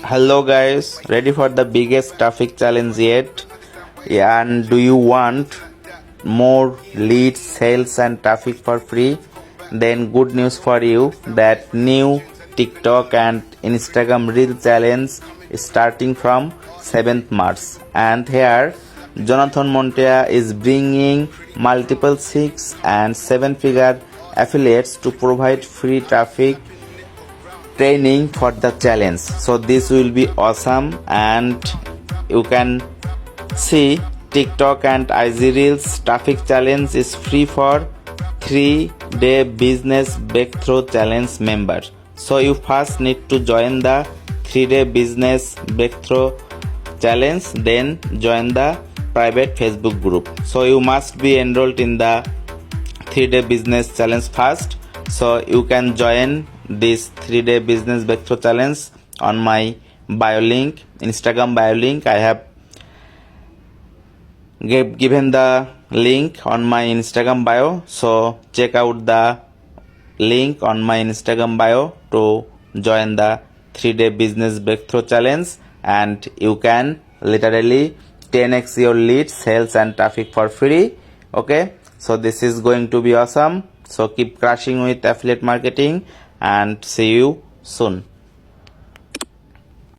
Hello guys, ready for the biggest traffic challenge yet? And do you want more leads, sales and traffic for free? Then good news for you that new TikTok and Instagram Reel challenge is starting from 7th March. And here Jonathan Montoya is bringing multiple 6 and 7 figure affiliates to provide free traffic training for the challenge. So this will be awesome, and you can see TikTok and IG Reels traffic challenge is free for 3-day business breakthrough challenge members. So you first need to join the 3-day business breakthrough challenge, then join the private Facebook group. So you must be enrolled in the 3-day business challenge first. So you can join this 3-day business breakthrough challenge on my bio link, Instagram bio link. I have given the link on my Instagram bio. So check out the link on my Instagram bio to join the 3-day business breakthrough challenge, and you can literally 10x your leads, sales and traffic for free. Okay, so this is going to be awesome. So keep crushing with affiliate marketing and see you soon.